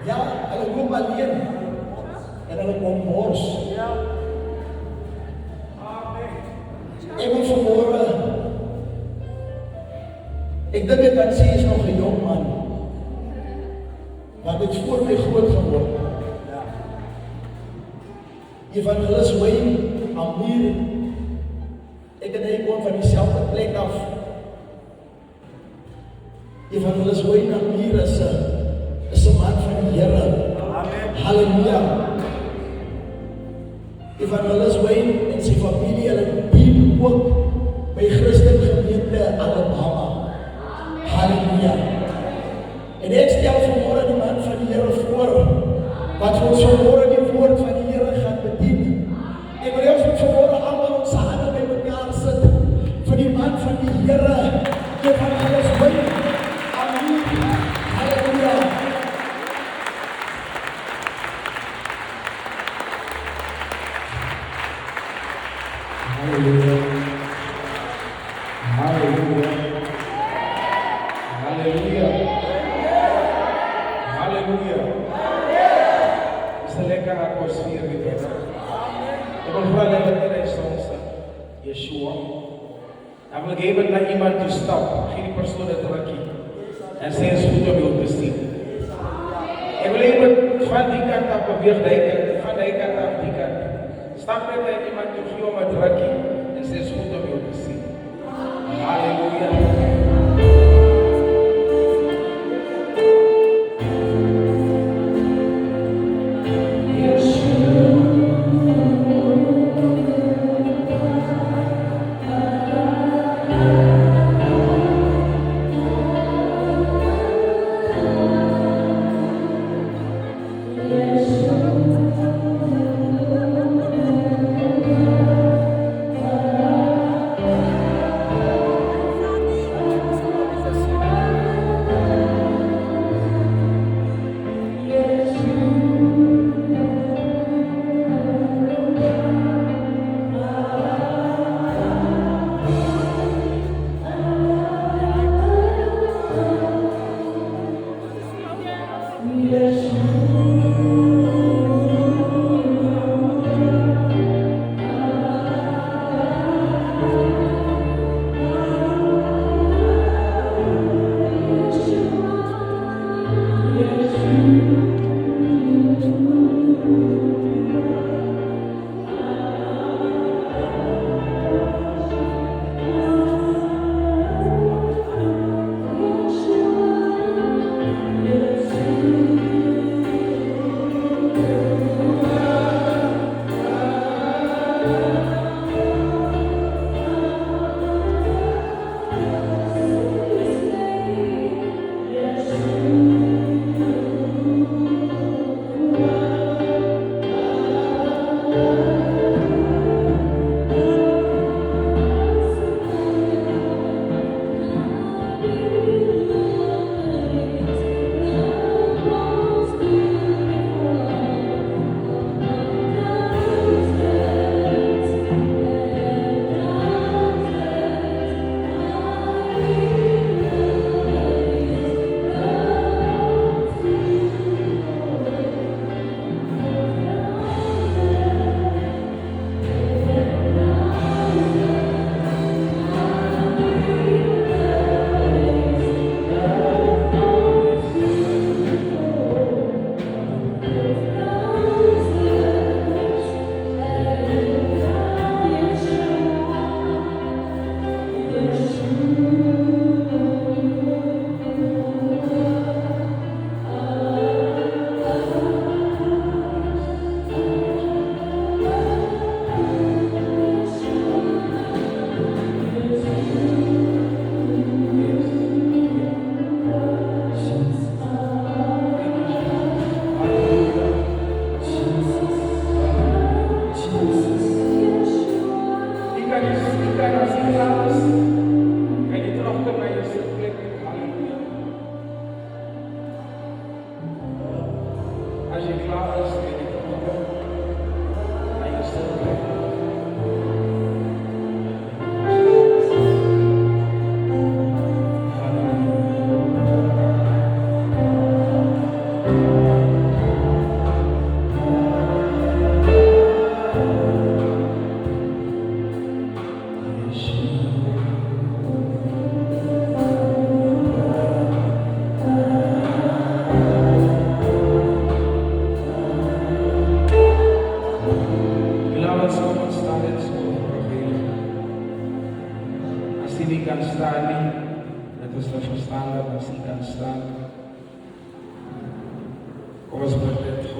Ja, hulle loop alleen en hulle kom mors. Ek wil vanmôre, ek dink dit dat sy is nog 'n jong man, wat het voor my groot geword. Evangelis Wayne Amir, ek en hy kom van dieselfde plek af. Evangelis Wayne Amir is 'n man van die Here. Amen. Halleluja. Evangelis Wayne en sy familie, hulle dien ook by Christen Gemeente Alabama. Halleluja. En ek stel vanmôre die man van die Here voor, wat ons vanmôre die woord van die Here gaan bedien. Ek wil ons vanmôre almal ons hande by mekaar sit vir die man van die Here, Evangelis Wayne Amir. Halleluja. Halleluja. Halleluja. Halleluja. Halleluja. Is 'n lekker atmosfeer hier. Ek wil vra dat jy soms Yeshua. Ek wil gee met na iemand te stap. Gee die persoon 'n drukkie. En sê is goed om jou te sien. Ek wil iemand van die kant af beweeg, van die kant af die kant. Stap met na iemand toe, gee hom 'n drukkie en sê is goed om jou te sien. Halleluja.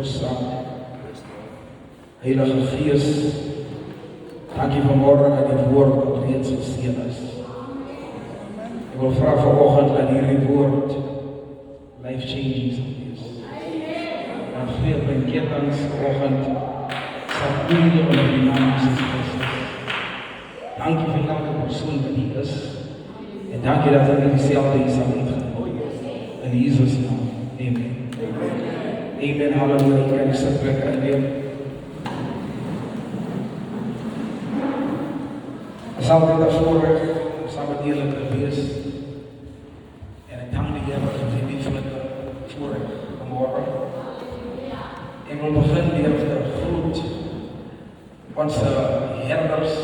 ons saam. Heilige Gees, dankie vanmorgen dat die woord wat reeds gesteen is. Ek wil vra vanoggend dat hierdie woord life-changing sal wees. En veel benketens vanoggend sal oorde onder die naam Jesus Christus. Dankie vir elke persoon wat hier is. En dankie dat hulle dieselfde hier sal uitgevoer. In Jesus naam. Amen. Amen. Halleluja. Ek sit plek uitneem. Ek sal dit daarvoor saam met julle wees. En ek dank die Here vir die lieflike voorreg vanmorgen. En wil begin deur te groet ons herders,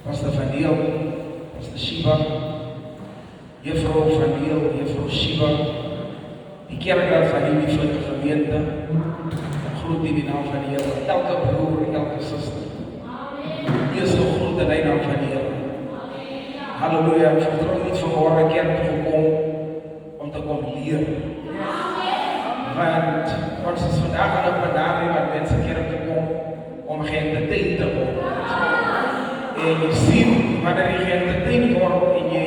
Pastor Van Deel, Pastor Shiva, Juffrou Van Deel, Juffrou Shiva, die kerkraad van die lieflike gemeente, groet in die naam van die Here, elke broer, elke suster. Wees gegroet in die naam van die Here. Halleluja, ek vertrou niet vanmorgen kerk gekom om te kom leer. Want ons is vandaag aan op een dag waar mensen kerk gekom om geëntertained te worden. En je ziet wanneer je geëntertained wordt en je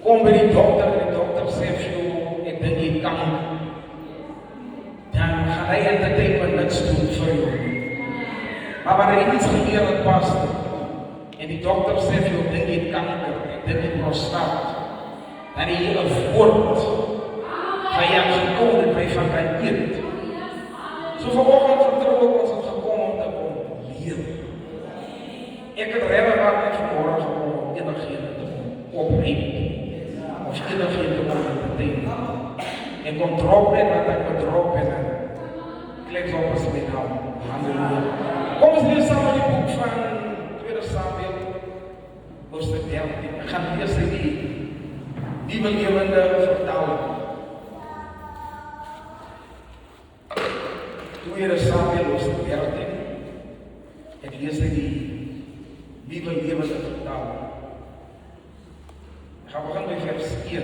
komt bij die dokter en de dokter zegt, ik denk je kan. Dan gaat hij entertainment niks doen voor je. Maar wanneer je iets geleerd past en die dokter zegt, ik denk je kanker, ik denk je prostaat, dan heb je een woord van je gekomen dat wij van kan leren. Zo vanochtend vertrouwen we ons het gekomen om te komen leren. Ik heb redden waar ik vanmorgen gekomen om energie te komen opnemen. Of energie te komen betekenen. Ik kom erop en wat ik me erop en klik op als mijn naam. Halleluja. Kom eens lezen samen die boek van 2 Samuel, hoofdstuk 13. Ik ga eerst die nieuwe levende vertaling. 2 Samuel, hoofdstuk 13. Ik lees die nieuwe levende vertaling. Ik ga beginnen bij vers 1.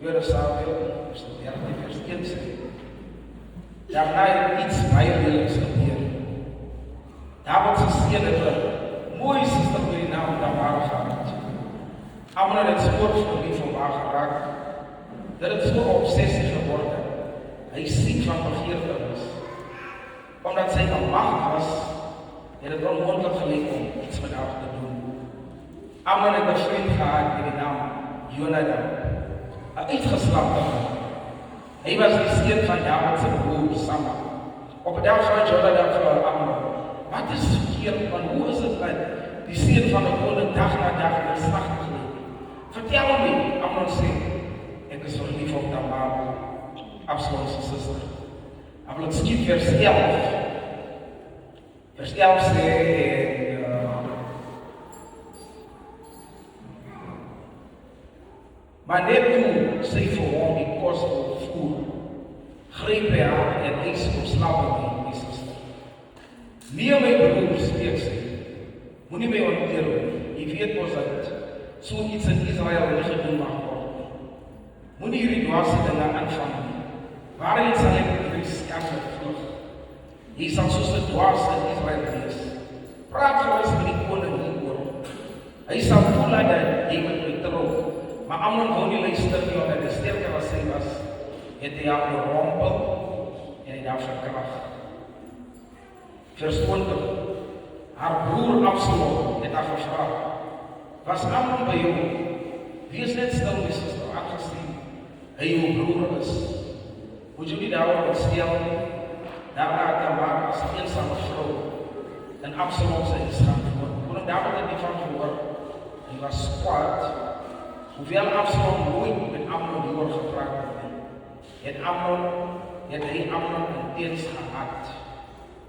2 Samuel, hoofdstuk 13, vers 1 sê. Daarna het iets baie leliks gebeur. David se seun het 'n mooi suster met die naam Tamar gehad. Amnon het spoor verlief op haar geraak. Dat het so 'n obsessie geword het. Hy siek van begeertenis. Omdat sy 'n magd was, het dit onmoontlik gelyk om iets met haar te doen. Amnon het 'n vriend gehad met die naam Jonadab, 'n uitgeslapte man. Hy was die seun van David se broer Sama. Op 'n dag vra Jonadab vir Amnon, wat is verkeerd, want hoe is het dat die seun van 'n koning dag na dag neerslagtig leef? Vertel my, Amnon sê, ek is verlief op Tamar, Absalom se suster. Maar ek skiet vers 11. Vers 11 sê, maar net toe sy vir hom die kos wil voer, greep hy haar en eis ontsnapping in die suster. Nee my broer, spreek sy, moenie my ontleer, jy weet mos dat so iets in Israel nie gedoen mag word. Moenie hierdie dwaase dinge aanvang nie. Waarin sal ek hierdie skande vlug? Jy sal soos 'n dwaas in Israel wees. Praat gerus met die koning hieroor. Hy sal toelaat dat jy met my trou. Maar Amnon wou nie luister nie, omdat hy sterker as hy was, het hy haar oorrompel en hy daar verkrag. Vers 20. Haar broer Absalom het haar gevra, was Amnon by jou? Wees net stil, my suster, aangezien hy jou broer is. Moet jy nie daaroor ontstel nie? Daarna het Tamar as 'n eensame vrou in Absalom se huis gaan woon. Koning Dawid het nie van gehoor. Hy was kwaad. Hoewel Absalom nooit met Amnon hieroor gepraat het, het hy Amnon inteens gehaat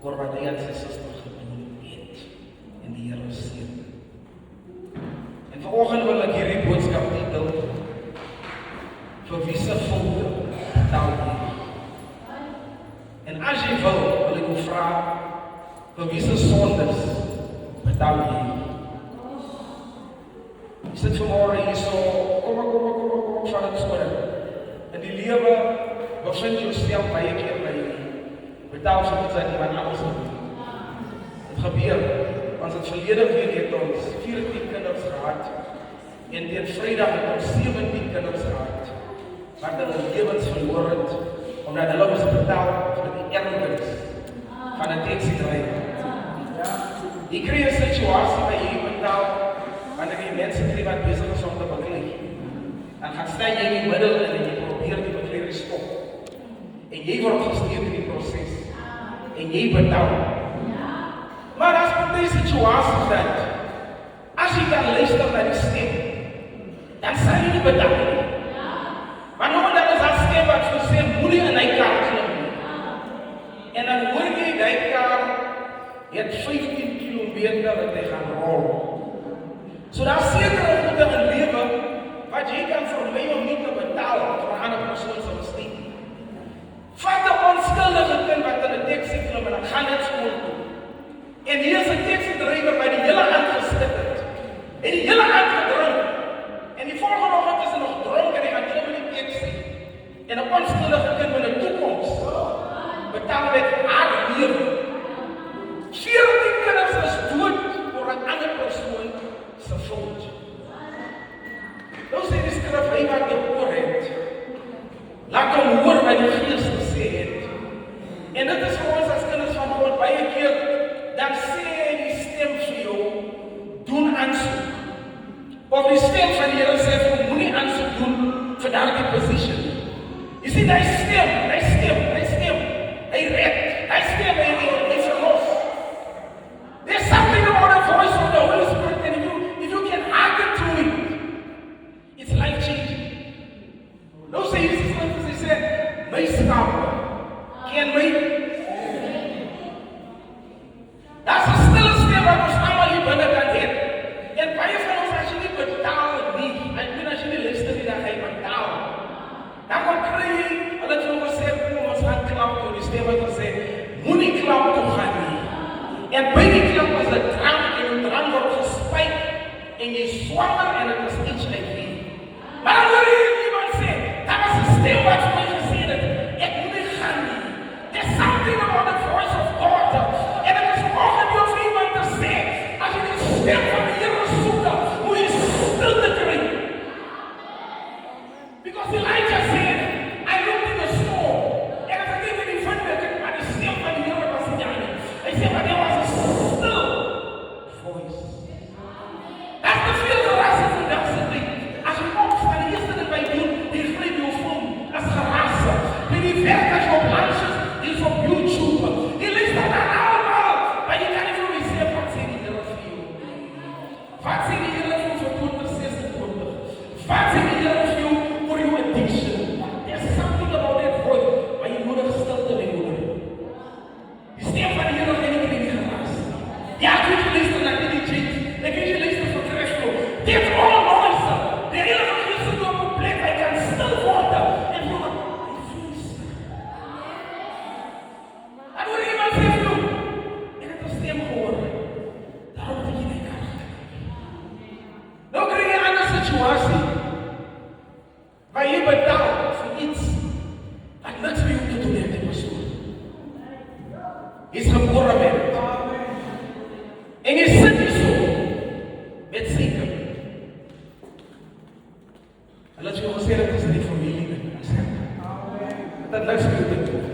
oor wat hy aan sy suster gedoen het. En die Here seën. En vanoggend wil ek hierdie boodskap titel, vir wie se volke betaal jy? En as jy wil ek jou vra, vir wie se sondes betaal jy? Ek sit vanmorgen hier so, kom, van het so In die lewe bevind jouself baie keer by betaal vir iets wat iemand anders doen. Het gebeur, ons het verlede week het ons 14 kinders gehad en teen Vrydag het ons 17 kinders gehad wat hulle lewens verloor het omdat hulle moes betaal vir die erfenis van 'n taxi-drywer. Jy kry 'n situasie waar jy betaal wanneer jy mense kry wat besig is om te beklei. Dan gaan staan jy in die middel en jy probeer die bekleiding stop. En jy word gesteer in die proses. En jy betaal. Maar as met die situasie dat as jy kan luister na die stem, dan sal jy nie betaal nie. Maar nou dat is dat stem wat vir sê, moenie in die kar klim nie. En dan hoor jy die kar het 15 kilometer dat hy gaan rol. So daar is sekere goede in lewe wat jy kan vermy om nie te betaal vir 'n ander persoon se mistake. Vat 'n onskuldige kind wat in 'n taxi klim en dan gaan dit skool toe. En hier is 'n taxi-drywer wat die hele aand gesit het. En die hele aand gedrink. En die volgende oggend is hy nog dronk en hy gaan klim in die taxi. En 'n onskuldige kind met 'n toekoms betaal met haar lewe. 14 kinders is dood voor 'n ander persoon se fout. Nou sê die skrif, hy wat jou oor het, laat hom hoor wat die Gees gesê het. En dit is vir ons as kinders van God, baie keer, dan sê hy die stem vir jou, doen aansoek. Of die stem van die Here sê vir jou, moenie aansoek doen vir daardie position. Jy sien, hy stem, hy red, hy stem, hy verlos. There's something about the voice of the Holy Spirit, and if you can hearken to it, it's life-changing. Nou sê Jesus Christus, hy sê, my skape ken my. Daar's 'n stille stem wat ons almal hier binne kan hê. En baie van ons as jy nie betaal nie, as jy nie luister nie, dan gaan jy betaal. Dan kom kry jy, hulle het vir ons gesê, kom ons gaan klap toe, die stem het gesê, moenie klap toe gaan nie. En by die klap was 'n drank en die drank word gespyk en jy swanger en het is HIV. Maar dan hoor jy iemand sê, daar was 'n stem wat vir my gesê het, ek moet nie gaan nie. There's something about the voice of God. En het is vanoggend jou vir iemand te sê, as jy die stem van die Here soek, moet jy stilte kry. Because Elijah said, I looked in the storm, en as ek nie in die wind kyk, maar die stem van die Here was nie daar nie. Hy sê, maar there was a still voice. That's the feel the rest of the density. As jy opstaan, die eerste ding wat jy doen, jy gryp jou phone, as gerasse. By die werk as jy op lunch is, jy is op YouTube. Jy luister na allemaal, maar jy kan nie vir my sê, wat sê die Here vir jou? Wat sê die Here vir jou vir 2026? Wat sê die Here vir jou voor jou addiction? There's something about that voice, maar jy nodig stilte by nodig. Die stem van die Here gaan nie in die geraas. Ja, ek weet jy luister na die James, ek weet jy luister vir Christo. Dit is all noise. Die Here gaan jy sit op 'n plek, hy kan stil word. En jy voel en hoor iemand sê vir jou, ek het 'n stem gehoor. Daarom moet jy nie kan. Nou kry jy 'n ander situasie, waar jy betaal vir iets, wat niks vir jou te doen het, die persoon. Jy is gebore met het. En jy sit hier so, met seker. Hulle het jou gesê, dat is die familie met ons. Dat niks vir jou te doen.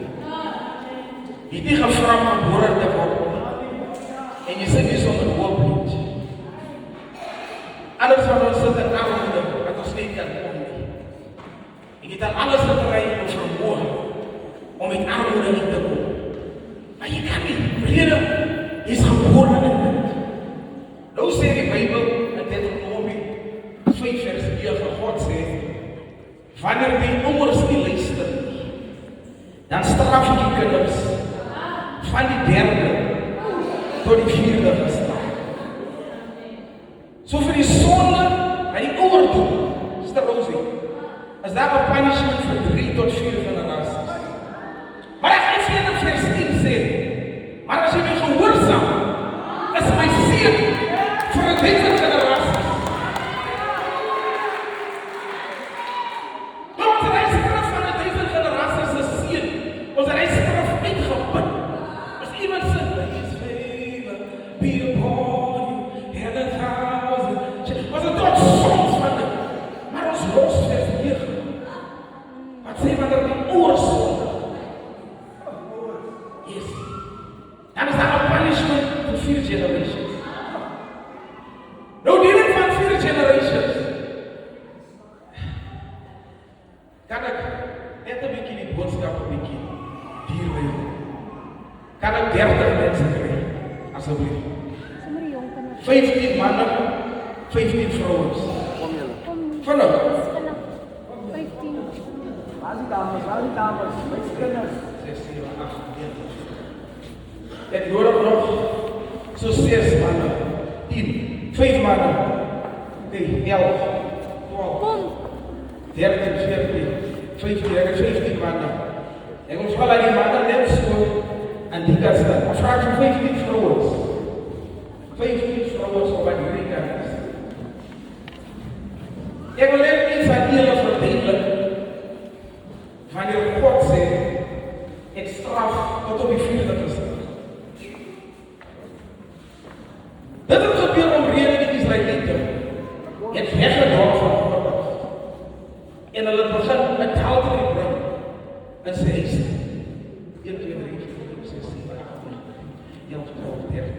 Jy het nie gevra om gebore te word. En jy sit hier so met hooploed. Alles wat ons sit in armoede, wat ons nie kan kom nie. En jy het al alles getrei om vermoë, om met armoede nie te kom. Maar jy kan nie, vrede is gebore in dit. Nou sê die Bybel, in Deuteronomie 5 vers 9, God sê, wanneer die ouers nie luister nie, dan straf jy die kinders van die 3de tot die 4de geslag. So vir die sonde wat die ouer doen, Sister Rosie, is daar 'n punishment vir 3 tot 4 generasies. Maar ek gaan vir julle vers 10 sê, maar as jy my gehoorsaam, is my seën vir 'n 3de generasie. Nou, ons reis terug van 30 mensen krijgen. Alsjeblieft. 15 mannen, 15 vrouwen. Vanaf. 15. Waar die dames, met kinderen. 6, 7, 8, 9. Het wordt nog zo 6 mannen, 10, 5 mannen, 11, 12, 13, 14, 15 mannen. En ons gaan die mannen net zo aan die kant staan. Maar vraag voor 15 vrouwen. 15 vrouwen op aan die kant. Ik wil net iets aan jullie vertellen. Wanneer God zegt, ik straf tot op die 4e geslacht. Dat is gebeurd om reden die Israëlieten het weggenomen van God. En hulle begin met hout te bring. En sê, 1, 2, 3, 4, 5, 6, 7, 8, 9, 11, 12, 13.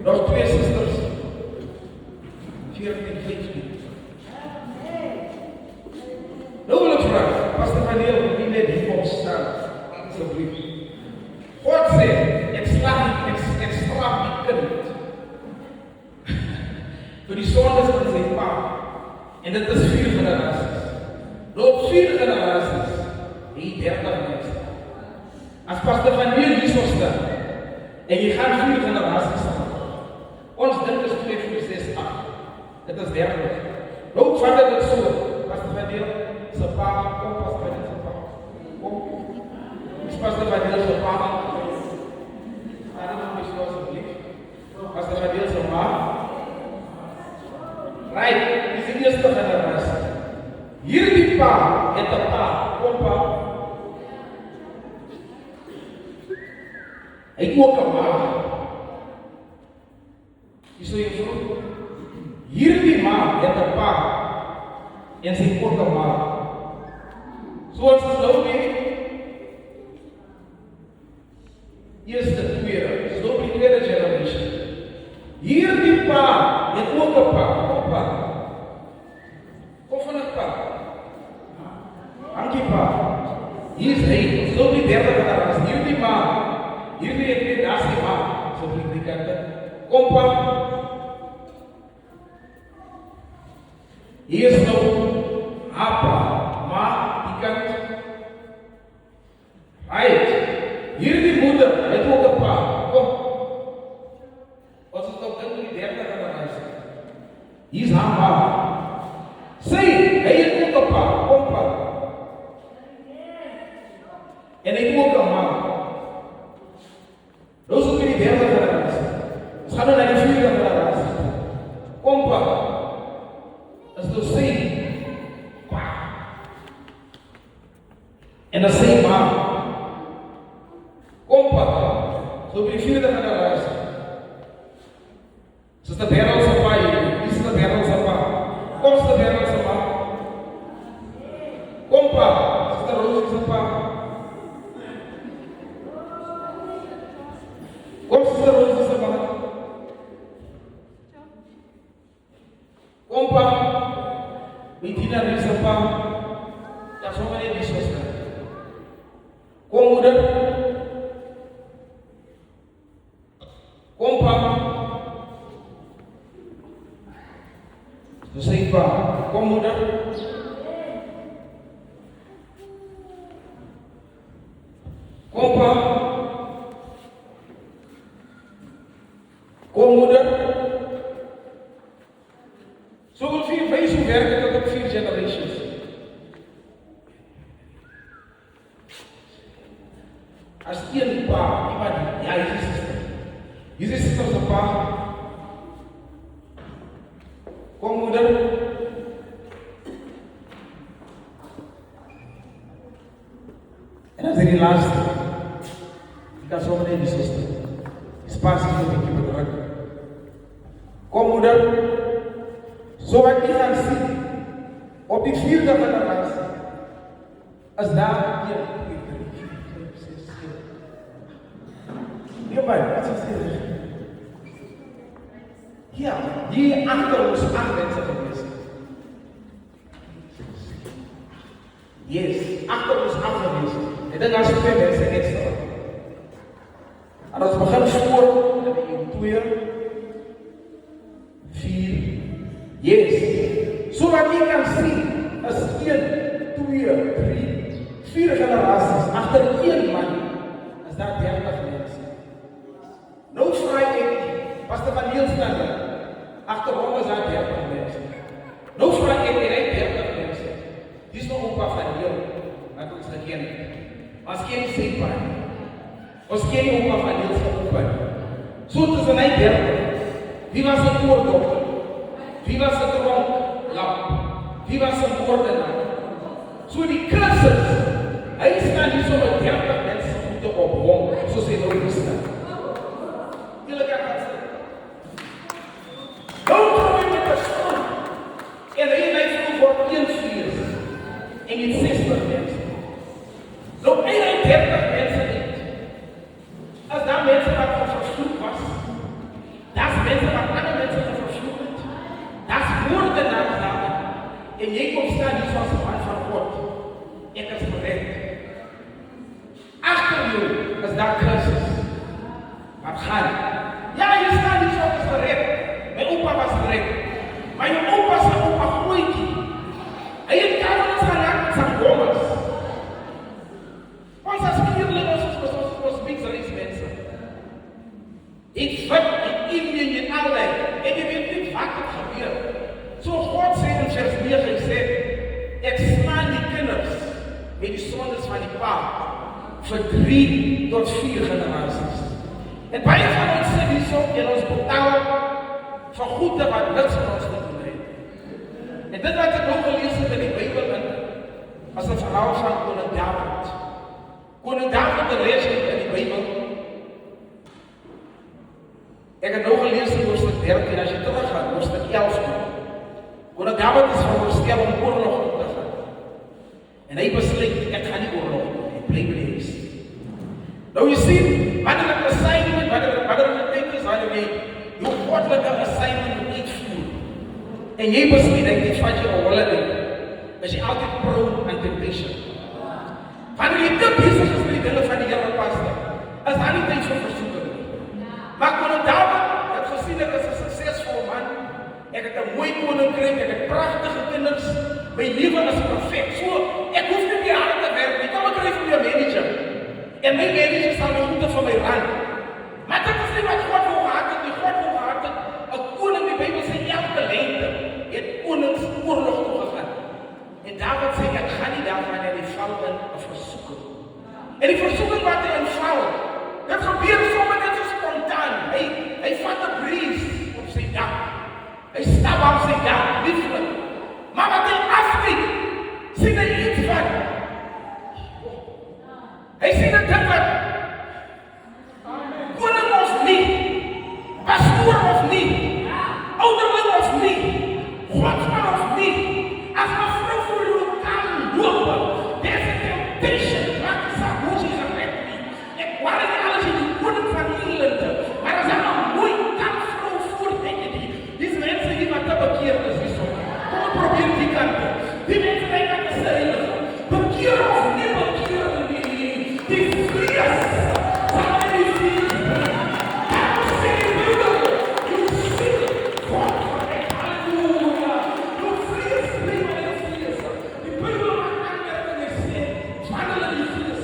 Nog 2 sisters. 14, 15. Nou wil ik vragen, Pastor Vaneel, wie net hier op staan, alsjeblieft. God zegt, ik straf die kind. Voor die zondes van zijn pa. En dat is 4 generaties. Door 4 generaties, die 30 mensen. Als Pastor Vaneel hier zo staat, en je gaat 4 generaties staan. Ons ding is 2, 4, 6, 8. Dat is 30. Nou, vader dat zo, Pastor Vaneel. Zijn pa, kom pas bij de pa. Kom. Is pas de vadeel zijn pa. Daar is een beetje alsjeblieft. Pas de vadeel zijn pa. Right, is de eerste generatie. Hier die pa en de pa. Kom pa. Ik ook een ma. Is zo je vroeg? Hier die ma en de pa. En zijn ook een ma. Zoals het nou weer, eerste, tweede, zo die tweede generation. Hier die pa, en ook een pa, kom pa. Kom van het pa. Ankie pa. Hier is hij, zo die derde generatie. Hier die ma, hier die naast die ma. Zo die kanten. Kom pa. Hier is nou apa. Right. Hier die moeder, het ook een pa. Kom. Als het ook dan die derde generatie. Hier is haar pa. Zij, hij heeft ook een pa. Kom pa. En ik ook een ma. Dat is ook die derde generatie. Ze gaan naar die 4e generatie. Kom pa. Dat is dus zij. En dat is zij ma. Kom pa, zo ben je 4e generatie. Ze is de Berelse pa hier, is de Berelse pa. Kom ze de Berelse pa. Kom pa, ze is de Roosje pa. Kom ze is de Roosje pa. Kom pa, weet je naar Risa pa. Ja, zo meneer die zuster. Kom moeder. Kom pa. Dus zeg pa, kom moeder. Kom pa. Kom moeder. Zo wordt 4 wezen werken tot op 4 generations. Als één pa, iemand, ja, je is het. Je is het als een pa. Kom moeder. En dan is die laatste. Ik kan zo meteen die zuster. Die spatie is een beetje bedrukt. Kom moeder. Zo wat je gaat zien. Op die 4e generatie. Als daar hier. Ja, wat is het? Ja, hier achter ons 8 mensen geweest. Yes, achter ons 8 geweest. En dan als 2 mensen extra. En als we gaan voor, dan heb je 2, 4, yes. Zodat je kan zien, as 1, 2, 3, 4 generaties, achter 1 man, is daar 30 mensen. Nou vraag ik, Pastor Van Niels staan daar, achter hom is daar 30 mensen. Nou vraag ik, er 30 mensen. Dit is nog opa van Niels, wat ons gekend. Ons ken die zeepaan. Ons ken die opa van Niels opa. Zo tussen die 30. Wie was een oordokter? Wie was een dronklap? Wie was een moordenaar? Zo die cursus, hij staat niet zo met 30 mensen voeten op hom, zoals hij nog niet staat. Jullie gaan het zeggen. Nou kom je met de schoen. En hij lijkt voor 1 vier. En niet 60 mensen. Nou, 31 mensen niet. Als daar mensen wat vervloekt was, dat is mensen wat andere mensen vervloekt. Dat is moordenaar gedaan. En jij komt staan niet zoals een man van God. En dat is correct. Achter jou is daar cursus. Wat gaat? Ja, je staat niet zoals gered. Mijn opa was gered. Maar je opa is een opa groeitje. Hij heeft kamers geraakt met zijn jongens. Ons als kinderen, ons mixeries mensen. Ik vat in Indië in allerlei. En je weet niet wat er gebeurt. Zo God zei in vers 9 gezegd, ik slaan die kinders met die zondes van die pa voor 3 tot 4 generaties. En bij van ons zit die zo in ons betaal vergoeden wat niks van ons niet doen heeft. En dit wat ik ook gelezen in die Bijbel als een verhaal van koning David. Koning David de lezen in die Bijbel. Ik heb ook gelezen in hoofdstuk 13 als je terug gaat, hoofdstuk 11 toe. Koning David is verondersteld om oorlog op te gaan. En hij besluit, ik ga niet oorlog doen, ik blijf bij de Heer. Nou je ziet, wanneer het assignment, wanneer het ding is, wanneer je goddelijke assignment moet uitvoeren. En jij besluit, ik dit wat je al willen doen, is je altijd prone aan temptation. Wanneer je te bezig is met die dingen van die Heer Pastor, is daar niet tijd voor verzoeken. Maar koning David, ik heb gezien dat is een succesvol man. Ik heb een mooi koninkrijk, ik heb prachtige kinders. Mijn leven is perfect. Zo, ik hoef niet meer hard te werken. Ik kan me krijgen voor je manager. En mijn manager zal de moeten van mij ran. Maar dat is niet wat God wil gehad heeft. Die God wil gehad heeft. Een koning, die Bijbel zegt, elke lengte heeft konings oorlog toegegaan. En David zei, ik ga niet daarvan en die vallen een verzoeken. En die verzoeken wat hij ontvangt. Dat gebeurt zomaar net zo spontaan. Hij vat de bries op zijn dak. Hij stapt op zijn dak, lieflijk. Maar wat hij afspreekt, ziet hij iets van. Hij ziet het wat. Koning of niet, pastoor of niet, ouderling of niet, godsman of niet. Als een vrouw voor jou kan lopen, there's a temptation. Wat is dat? Hoe is het recht niet? Ik waar niet alles in die koning van Nederland. Maar als er een mooi kan vrouw voor, denk je die. Die mensen die wat te bekeren is zo. Kom probeer die kant. Die mensen denken dat ze heilig. Bekeren of niet bekeren. Die vlees. Zal hij die vlees. Daarom zeg je Bijbel. Je ziet God van het halleluja. Je vlees, prima in het vlees. Die Bijbel maakt aanmerking en zegt, wandelen die vlees.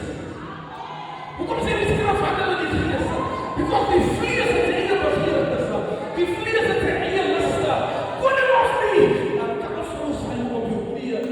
Hoe komt ze in die wandelen die vlees? Because die vlees is in je begeerte. Die vlees is in je lust. Koning of niet? Dan kan een vrouw zijn op je knieën.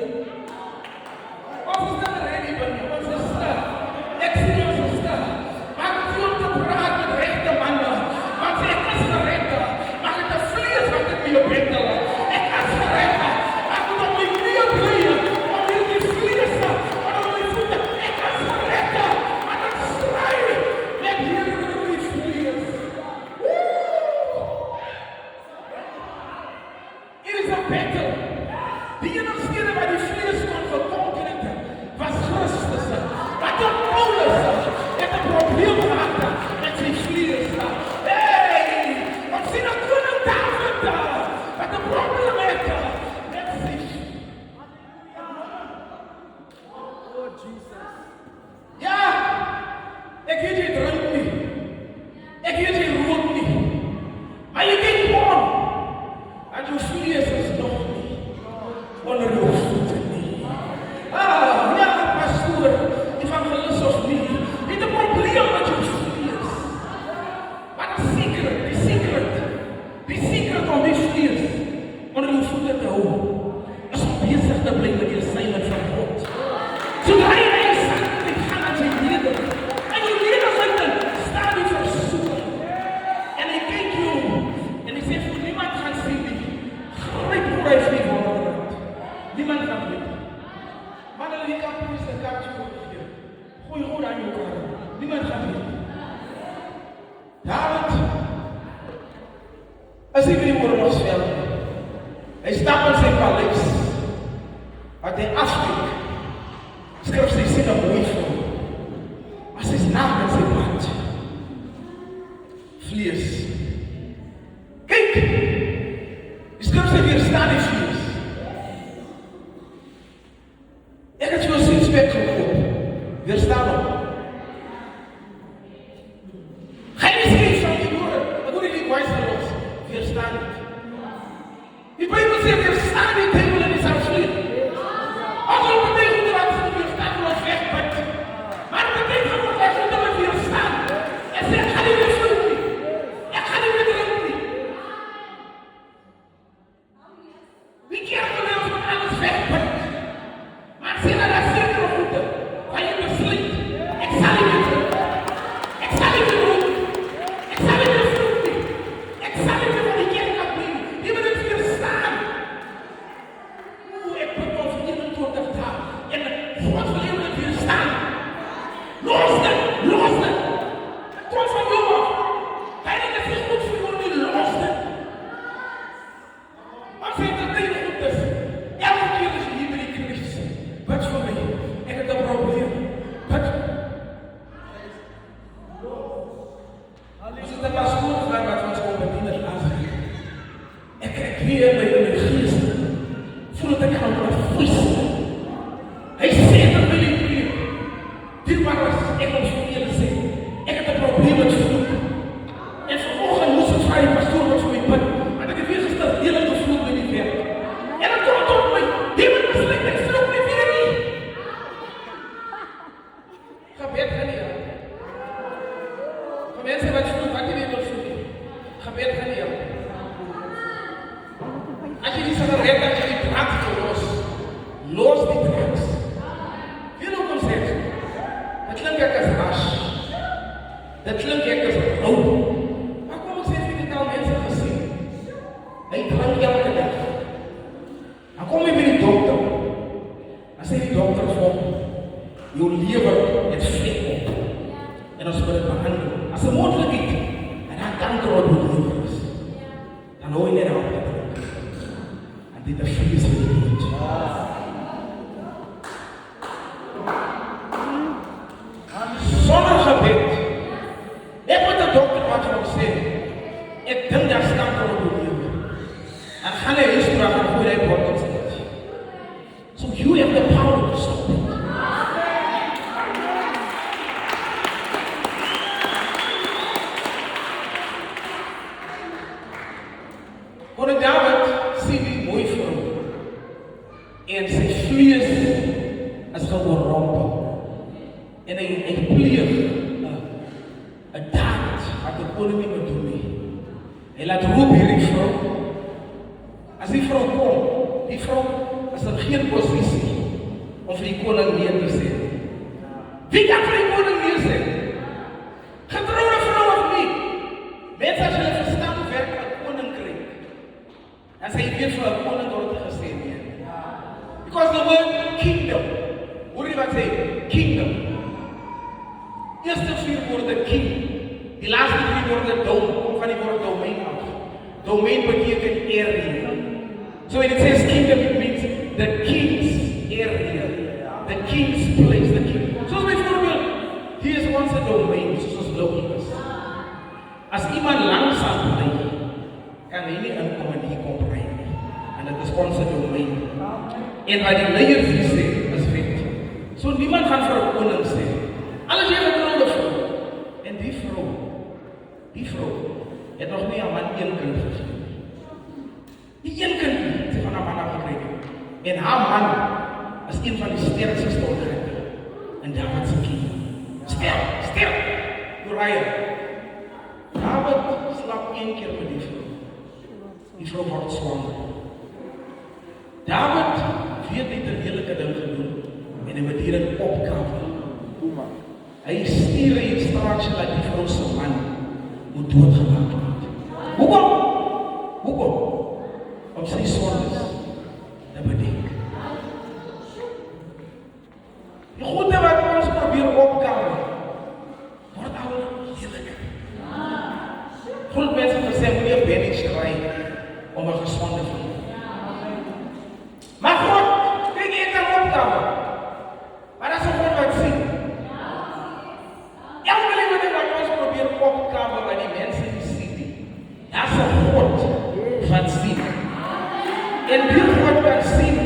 blij met die assignment van God. Zodra je naar je zakelijk gaat aan zijn leden. En je leden zijn dan staan die verzoeken. En hij kijkt je om. En hij zegt voor niemand gaan zien die. Grijp hoe hij vliegt van de land. Niemand gaat weten. Maar dan die kampioen is een kaartje voor je. Gooi goed aan je elkaar. Niemand gaat weten. David. Als ik die oorlog speel. Hij staat in zijn paleis. Wat hij afspreekt. Schrijft zijn zinnen mooi voor. Maar zijn naam en zijn maat. Vlees. Kijk! Die schrijft zijn weerstaan in vlees. Ik heb je sinds weggekomen. Weerstaan op. Ga je misschien van die woorden. Dan moet ik niet wijs los. Weerstaan niet. Die Bijbel zegt, weerstaan niet. Hemel is aan vlees. Als het betekent dat het weerstaan wordt wegpakt. Maar het betekent gewoon dat je dat weerstaan. En zegt, ga niet meer vloeken. Ik ga niet meer drinken. Wie keer wil van alles wegpakt. Maar zie je dat zeker goed. Waar je besluit. Ik zal niet meer doen. Ik zal niet meer doen. Ik zal niet meer vloeken. Ik zal niet meer van die kerk afbrengen. Die wil het weerstaan. Ik ben over 21 dagen. En God wil je het weerstaan. Los het. Los het. Het komt van jou af. Hij denkt dat het goed voor jou nu. Los het. Maar vind dat het goed is. Elke keer als je hier bij die Christus. Wat voor mij? Ik heb een probleem. Wat? Als het dan maar schoon gaat, wat we ons gewoon bedienen laten. Ik krijg weer bij mijn geest. Voel dat ik aan mijn voet. Hij zegt dat wil ik weer. Dit was ik moet voor jullie zeggen. Ik heb een probleem met vloek. En vanochtend moest het van je pastoor wat voor mij bid. Maar ik heb weer gesteld, heel erg vloek met die werk. En dan komt het op mij. Die moet besluiten, ik vloek niet weer niet. Gebed gaan niet aan. Mensen wat vloek, wat je weer wil vloeken. Gebed gaan niet aan. Als je niet zo redt, dat je die draad los. Los die draad. Veel ook al zegt. Dat klinkt echt als hash. Dat klinkt echt als rook. Maar kom ik zeggen, ik heb al mensen gezien. Hij drank elke dag. Dan kom je bij die dokter. Dan zegt die dokter van, je lever het vlek op. En dan zullen we het behandelen. Als er mogelijkheid en dan kanker op je lever is. Dan hoor je net aan. En dit is vlees van die niet. Zonder gebed. Ik moet de dokter wat van zeggen. Ik denk dat ze kanker op je lever. En ga naar je spraak en hoe hij wordt opzet. So you have the power to stop it. Wanneer David ziet die mooie vrouw en zijn vlees is geworpen en hij pleegt een daad wat de koning niet meer doen. Hij laat roepen hierdie vrouw. Als die vrouw komt, die vrouw is in geen positie om vir die koning neer te zetten. Wie kan vir die koning neerzetten? Getrouwde vrouw of niet? Mensen als jullie verstaan hoe werkt een koninkrijk. En zij weet voor een koning wordt gezien. Because the word kingdom. Hoor je wat zei? Kingdom. Eerste 4 woorden king. Die laatste 3 woorden dome. Kom van die woord domein af. Domein betekent area. So when it says kingdom, it means the king's area. The king's place. The king. Zoals bijvoorbeeld, hier is onze domein, zoals logisch. Als iemand langzaam blijft, kan hij niet aankomen die komt rijden. En dat is onze domein. En waar die leiders die zeggen, is wet. Zo niemand gaat voor een koning zeggen. Alles je getrouwde vrouw. En die vrouw, heeft nog niet aan man 1 kind gegeven. Die 1 kind heeft van haar man afgekregen. En haar man is een van de sterkste stoltrechten. En David zijn kind. Sterk. Uriah. David slaapt 1 keer met die vrouw. Die vrouw wordt zwanger. David weet niet en hy moet hier in opkamer. Kom maar. Hy stuur 'n instruksie dat die vrou se man moet doodgemaak word. Hoekom? Hoekom? Om sy sondes te bedek. Die goede wat ons probeer opkamer, word al heerliker. Groot mense gesê, moet jy bennie skry om 'n gesonde vriend. Maar God, kyk jy kan opkamer. Maar dat is een God wat sien. Elke liewe wat ons probeer opkamer wat die mensen die sien. Dat is een God wat sien. En die God wat sien,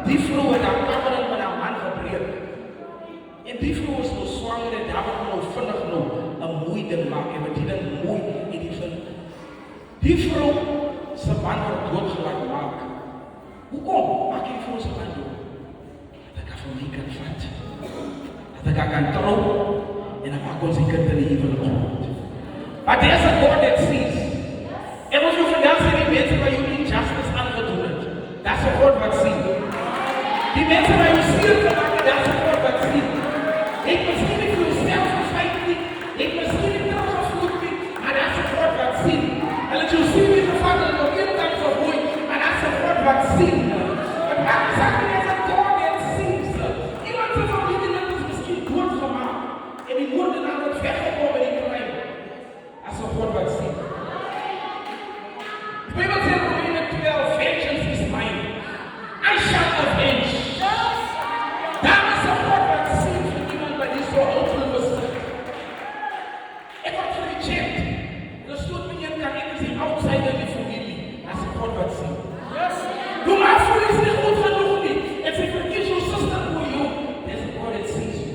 die vrou het haar kamer met haar man gebreek. En die vrou is nou zwanger en daar moet nou vinnig nou een mooi ding maak. En met die ding mooi en die vind. Die vrou sy man word doodgelaat maak. Hoekom maak jy vir ons man dood? Dat ek vir my kan vat. Dat ek kan trou en dan maak ons die kind in die hemel groot. But there's a God that sees. En ons moet vandag sê die mense waar jy injustice aangedoen het. Dat is 'n God wat sien. Die mense waar jy seer gemaak het, dat is 'n God wat sien. Ek miskien nie vir jouself gefight nie, ek miskien nie teruggevloed nie, maar dat is 'n God wat sien. Hulle het jou sien nie gevat en op een kant vergooi, maar dat is 'n God wat sien. Het maak nie saak nie, as 'n God that sees. Iemand se familie net is miskien doodgemaak en die moordenaar het weggekom in die crime. Dat is 'n God wat sien. Die Bijbel sê in Romeine 12, vengeance is mine. I shall avenge. Daar is 'n God wat sien vir iemand wat nie so hulpeloos is. Ek word gereject. Dus stoot me nie kan ek is die outsider in die familie. Dat is 'n God wat sien. Doe maar voel is nie goed genoeg nie. En sy verkies jou sister voor jou. There's a God that sees you.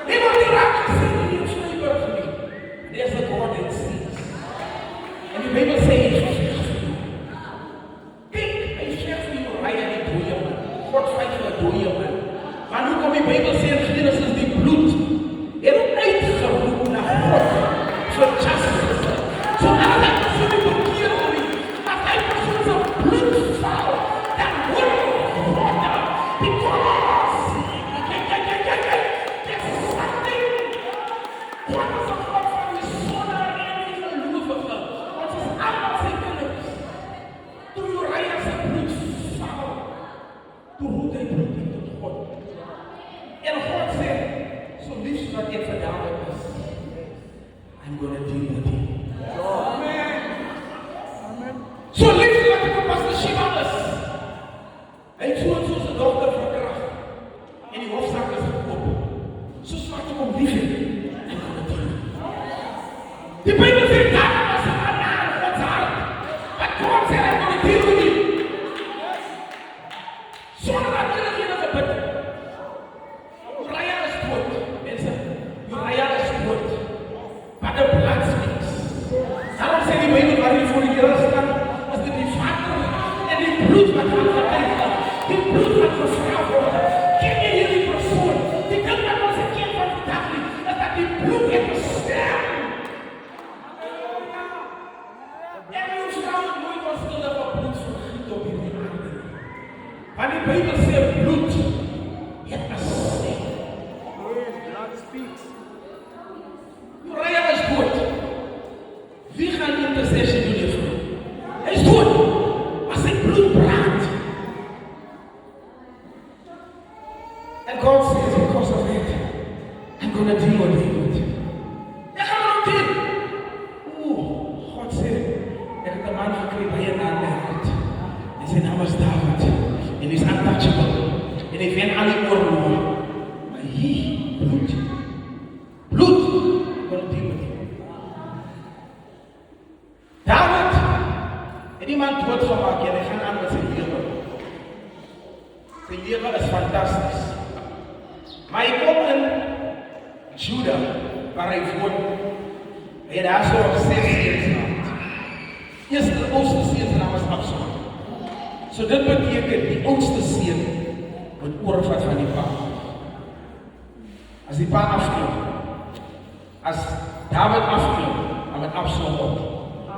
Nie word die raak gesien in die Vryburg nie. There's a God that sees. En die Bijbel sê, hy veg vir jou. Kijk, hy veg vir jou rij aan die dooie man. God veg vir die dooie man. Maar nu kom die Bijbel sê in Genesis die bloed. Het uitgeroep na God vir justice. So as hy persoon die bekeer word, as hy persoon sy bloed val, dan word God because there's something. God is 'n God van die sonde en die gelowige. Ons is almal sy kinders. Toe Uriah sy bloed val, toe roep hy bloed in tot God. En God sê, so lief wat ek vir Dawid is, I'm gonna deal with him. So lief wat ek op Pastor Shiva is, hy het so sy dogter verkrag, en die hofsaak is gekoop. So swart ek om lief het, I'm gonna deal with him. Die Bijbel sê, Dawid was 'n man na God's hart, but God sê, I'm gonna deal with him. Sonder dat jy nog gebid het. Uriah is dood, mense. Uriah is dood. But the blood speaks. Daarom sê die Bijbel waar jy voor die Here staan, is dit die Vader en die bloed wat gaan getuig. Die bloed wat gevra word. Ken jy hierdie persoon? Die ding wat ons ken van vandag nie, is dat die bloed het bestem. En ons vrouw het nooit onskuldig op bloed vergiet op hierdie aarde. Want die Bijbel sê bloed het bestem. Blood speaks. Uriah is dood. Wie gaan intercessie doen hiervoor? Hy is dood. Maar sy bloed brand. And God says, because of it, I'm going to deal with David. Ek gaan hom doen. God sê, ek het 'n man gekry by 'n naam David. En sy naam is David. En hy is untouchable. En hy wen al die oorloë. Maar hier, bloed. Bloed. Gonna deal with him. David het iemand doodgemaak en hy gaan aan met sy lewe. Sy lewe is fantasties. Maar hy kom in Juda, waar hy woon. Hy het daar so 6 seuns gehad. Eerste oudste seun se naam is Absalom. So dit beteken die oudste seun moet oorvat van die pa. As die pa afklim, as David afklim, dan moet Absalom op.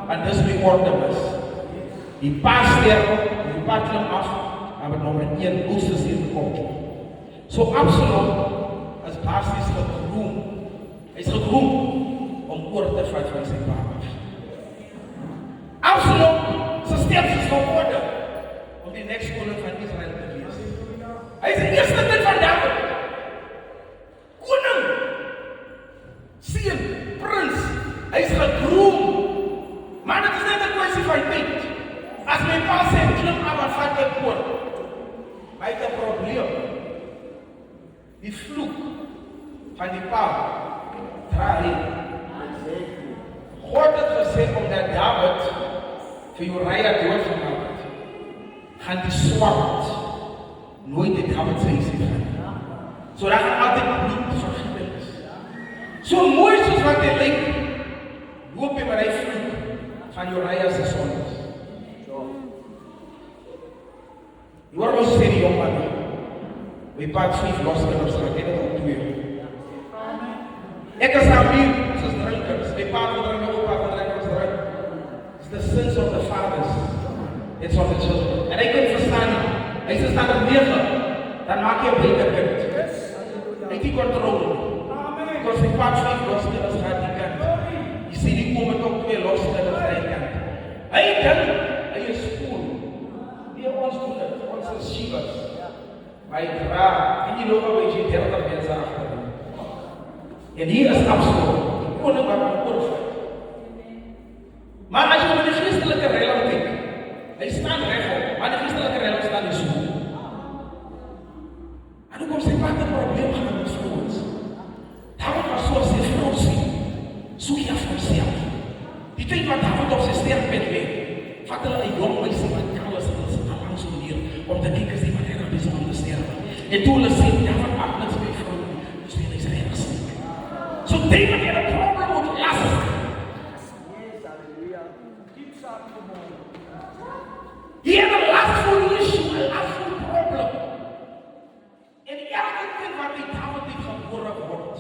Want dis die orde is. Die pa sterf, die pa klim af, maar met nommer 1 oudste seun kom. So Absalom is basies geroem. Hy is geroem om oor te vat van sy pa af. Absalom se steps is geworden om die next koning van Israel te wees. Hy is die eerste kind van David. Koning, seun, prins, hy is geroem. Maar dit is net 'n kwessie van tyd. As my pa sê klim af en vat dit oor. Hy het 'n probleem. Die vloek van die pa draai. God het gesê omdat David vir Uriah doodgemaak het, gaan die swart nooit die David sy huis gaan. So daar gaan altyd bloed vergiet is. So mooi soos wat hy lyk, loop hy met hy vloek van Uriah se sondes. Jy hoor ons sê die jongman, my pa het 5 loskinders gehad, ek het ook 2. Ek is Amir, ons is drinkers, my pa gedrink, my opa gedrink, ons drink. It's the sins of the fathers, it's of the children. En hy kan verstaan nie, hy sê staan op 9, dan maak jy 'n beter kind. Hy het die controle. Because my pa het 5 loskinders gehad, die kant. Jy sê die kom met ook 2 loskinders aan die kant. Hy kan, hy is cool. Die ons doen het, ons is Shivas. Maar hy draag, en die loop al jy 30 mense achter. En hier is Absalom, die koning wat my oorvat. Maar as jy met die geestelike reiling kyk, hy staan rechtop, maar die geestelike reiling staan nie so. En hoe kom sy pa 'n probleem gaan met vrouens? David was so as sy vrou sien, soek jy af homself. Die tyd wat David op sy sterfbed lê, vat hulle 'n jong meisie wat kaal is en hulle sit al langs om neer, om te kyk as die wat reg is om te sterwe. En toe hulle sê, David maak niks met vrou, dus hy is reg. So David had a problem with lust. He had a lustful issue, a lustful problem. En elke kind wat by David het gebore word.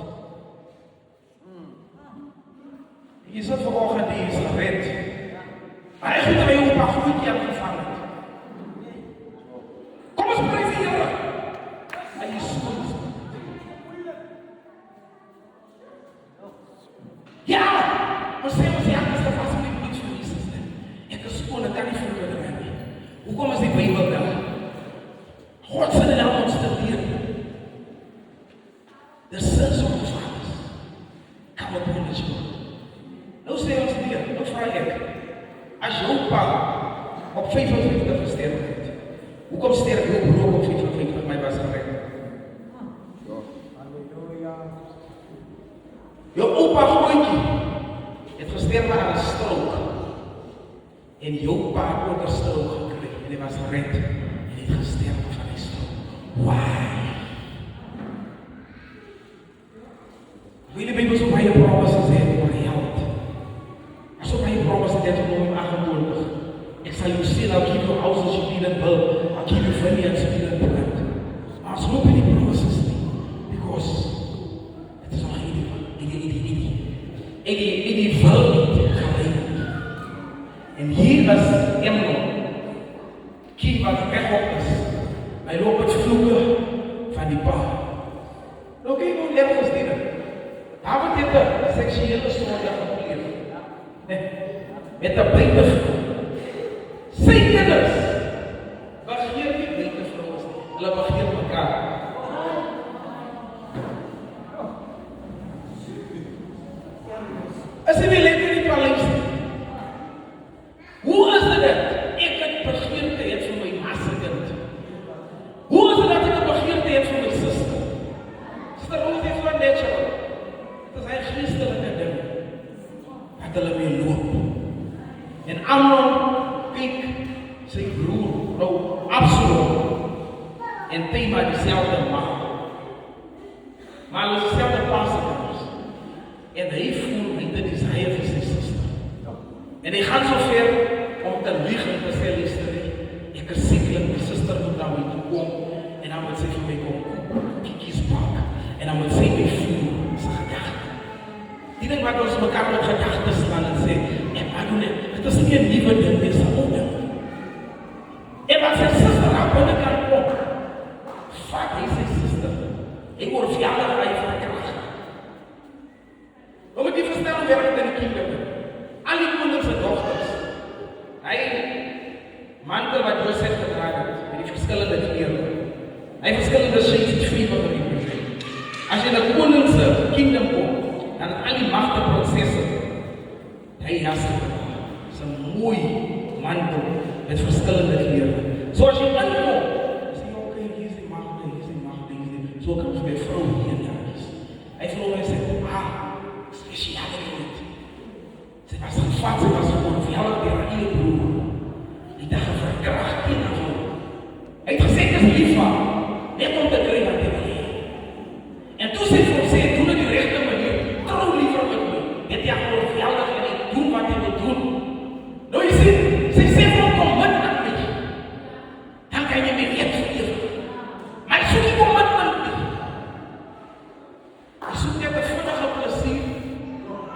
Jy sit vanoggend hier is gered. Maar hy het my op 'n goeie keer gevang het. Kom ons prys die Here. Hy is so. Ja, maar sê ons ja, dis vas met die bloed van Jesus. Ek is skoon, ek kan nie verloor nie. Hoekom is die Bybel daar? God sê dit aan ons te leer. The sins of the fathers come upon the children. Nou sê ons weer, nou vra ek, as jou pa op 55 gesterf het, hoekom sterf jou broer op 55 met my was gered? Jou opa Gooitjie het gesterf aan 'n strook en jou pa het ook 'n strook gekry en hy was gered en hy het gesterf van die strook. Why? Die Bybel so baie promises het oor die held. So baie promises het oor hom aangekondig. Ek sal jou sê, I'll give you houses you didn't build, I'll give you vineyards you didn't plant. Maar so loop die promises nie, because het is nog in die wil nie geleid. En hier is Amnon, kind wat rechtop is. Hy loop met vloeke van die pa. Nou kyk hoe ergens dit. David het 'n seksuele sonde gepleeg. Nee, met 'n buitevrouw. Sy kinders begeer nie buitevrouens nie. Hulle begeer mekaar. As jy nie lekker in die paleis nie. Hoe is dit dat ek 'n begeerte het vir my masterkind? Hoe is dit dat ek 'n begeerte het vir my suster? Sister Ruth is so natural. Dit is hy geestelike ding. Dat hulle mee loop. En Amnon kyk sy broer, nou Absalom, en Tamar dieselfde man. Maar hulle is dieselfde paastekinders. En hy voel met die desire vir sy suster. En hy gaan so ver om te lieg en te sê, luister, ek is sekerlik my suster moet na my toe kom en dan moet sy vir my kom kiekies pak en dan moet sy my voel sy gedagte. Die ding wat ons mekaar met gedagte slaan en sê, doen het is nie 'n nuwe ding, dit is 'n ou ding. En wat sy suster aan binnekant As jy na koning se kingdom kom, dan al die magte prosesse. Hy het 'n mooi mantel met verskillende kleure. So as jy inkom, sê jy okay, hier is die magte, hier is die magte, hier is die. So kom jy by vrou hier en daar is. Hy vra my sê, spesiale goed. Sy was gevat, sy was onverjaardag deur haar eie broer. Die dag verkragt teen haar. Hy het gesê, dis lief van, net om te kry wat hy wil hê. En toe sê vir sê, doen dit die regte manier, trou liever met my. Het jy al onverjaardag en ek doen wat jy wil doen. Nou jy sê, sy sê vir hom, kom met my. Dan kan jy my weet vergeef. Maar ek soek nie kom met my. Ek soek net 'n vinnige plesier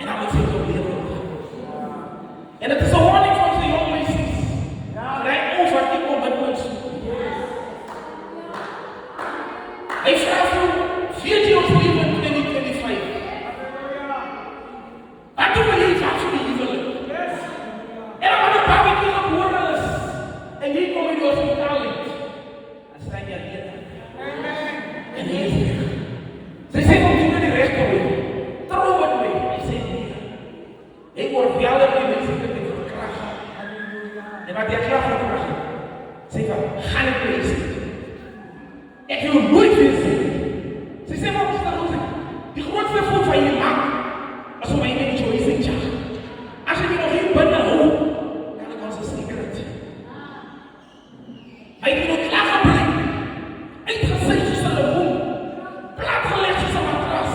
en dan moet sy op lewe. En het is 'n warning van sy jong meisies. Hy over die commitment. Hy vra vir 14 ons lewe in 2025. Wat doen we hier van die huwelik? En dan gaan 'n babatjie gebore is. En hier kom hy die hospitaal uit. Dan staan jy alleen. En hy is weg. Sy sê van doen die regte way. Trou met my. Hy sê nee. Ek word wel in die mense kan nie verkrag. En wat jy klaar verkrag. Sê van, gaan ek wees. Ek wil nooit wees. Sy sê wat is dat? Die grootste fout van jy maak, as om my nie choice in charge. As jy nog hier binne hou, kan ek ons 'n secret. Hy het nog klaar gebring. Hy het gesê soos hulle hom. Plat geleg soos 'n matras.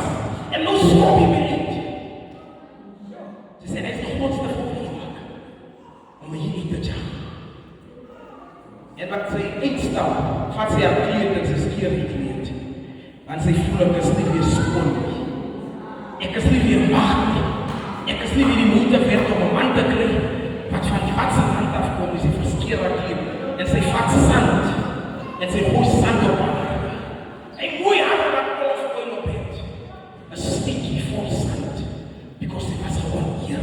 En nou skop hy my uit. Sy sê, dit is die grootste fout van jy maak. Om my hier te charge. En wat sy uitstap, vat sy haar kleed en sy skeer die kleed. Want sy voel ek is nie weer skoon nie. Ek is nie weer mag nie. Ek is nie weer die moeite werd om 'n man te kry. Wat van die wat se hand afkom, is sy verskeer haar kleed. En sy vat sand. En sy gooi sand op haar. Hy gooi haar wat alles op het. 'n stikkie vol sand. Because sy was gewoon hier.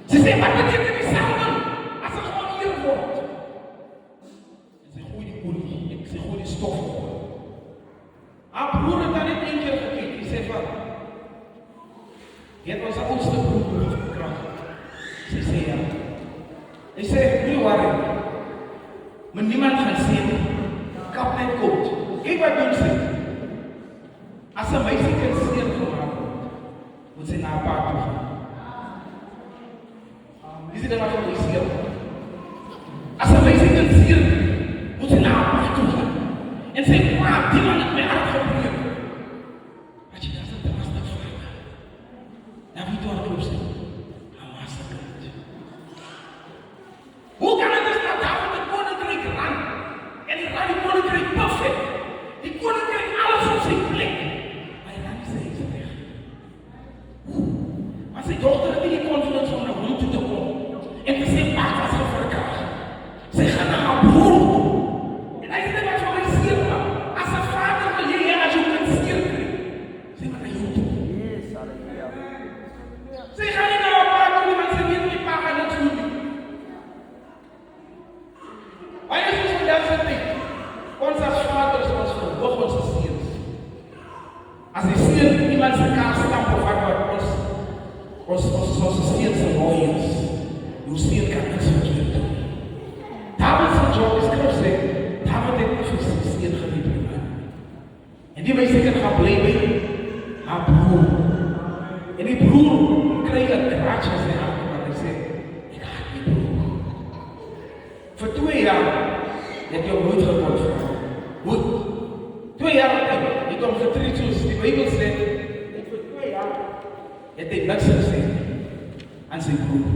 Sy sê, wat beteken die sand dan? As sy gewoon hier word. Sy gooi die olie, sy gooi die stof op. Haar broer het daar net 1 keer gekyk, die sê van, jy het ons oudste broer verkrag. Sy sê ja. Hy sê, nie worry, maar niemand gaan sê nie, kap net koud. Kyk wat doen sy. As 'n meisie kan seer gemaak word, moet sy na haar pa toe gaan. Is dit dan wat jy seer? As 'n meisie kan seer, moet sy na haar pa toe gaan. En sê, maar die man het my hart gebreek. But she doesn't trust the Father. Nou wie toe haar klop sê, haar masterkind. Hoe kan het is dat David die koninkryk ran? En die ran die koninkryk perfect. Die koninkryk alles op sy plek. Maar hy ran nie sy huis weg. Maar sy dogter het nie die confidence om na hom toe te kom. En te sê, pa was geverkrag. Sy gaan na haar broer. En hy sê, wat van my seer maak? As 'n vader wil jy hê as jy kan seer kry. Sy gaan na jou toe. Yes, hallelujah. Sy gaan nie na haar pa toe nie, want sy weet nie pa gaan niks doen nie. Baie soos vandag se tyd. Ons as vaders, ons verhoog ons seuns. As die seun iemand se kaart stamp of wat ons seun se lawyers. Jou seun kan niks verkeerd doen. David se job is skrif sê, David het nie vir sy seun geliefd nie. En die meisie kan gaan bly by haar broer. En die broer kry 'n grudge in sy hart, want hy sê, ek haat my broer. Vir 2 jaar het jy hom nooit gekon vra. Goed. 2 jaar lang het hom getreed soos die Bybel sê, en vir 2 jaar het hy niks gesê aan sy broer.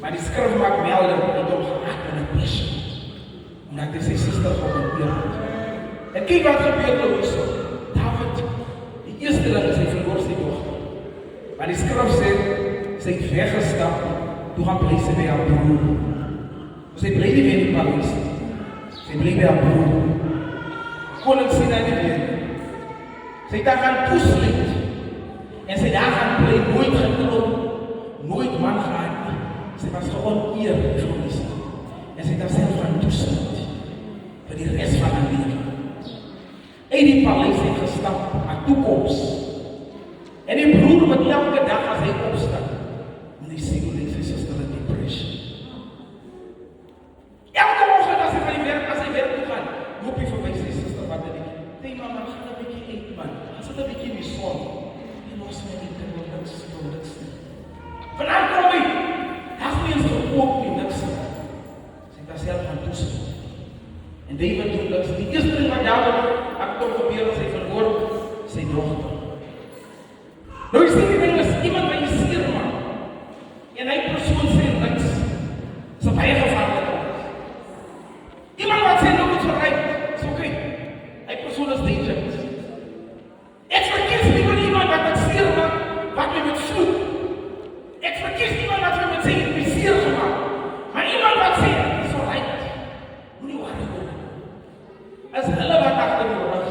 Maar die skrif maak melding, hy het hom gehaat in 'n passion. Omdat hy sy suster gehoor het. En kyk wat gebeur nou hierso. David, die eerste ding is hy verloor sy dogter. Maar die skrif sê, sy het weggestap, toe gaan bly sy by haar broer. Sy bly nie by die paleis nie. Sy bly by haar broer. Koning sien hy nie weer. Sy het daar gaan toesluit. En sy daar gaan bly, nooit geklop, nooit man gehad nie. Sy was geoneer vir ons. En sy het haarself gaan toesluit. Vir die rest van haar lewe. Uit die paleis het gestap, maar toe kom En David doen dat. Die eerste ding wat David kon gebeuren, sy verloor sy dogter. Nou jy sien die ding is, iemand wat jy seer maak, en hy persoon sê niks, is baie gevaarlik. Iemand wat sê, nou, it's alright, it's okay. Hy persoon is dangerous. Ek verkies nie van iemand wat ek seer maak, wat my met vloek. Ek verkies iemand wat my met sê, ek is seer gemaakt. Maar iemand wat sê, it's alright. Moet nie waar doen. As hulle wat achter die rug,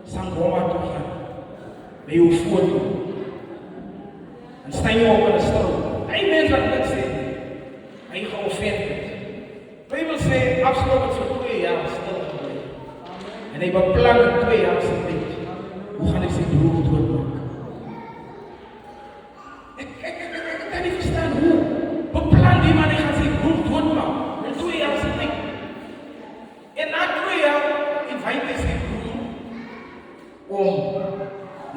Sangoma toe gaan, by jou foto, en staan jou op in die stil. Hy mens wat dit sê, hy geoffend het. Bybel sê, Absalom het vir 2 jaar stil gebleef. En hy beplan in 2 jaar sy tyd. Hoe gaan hy sy broer doodmaak? Ek kan nie verstaan hoe. Beplan die man, hy gaan sy broer doodmaak. In 2 jaar sy tyd. En na 2 jaar, invite hy sy broer om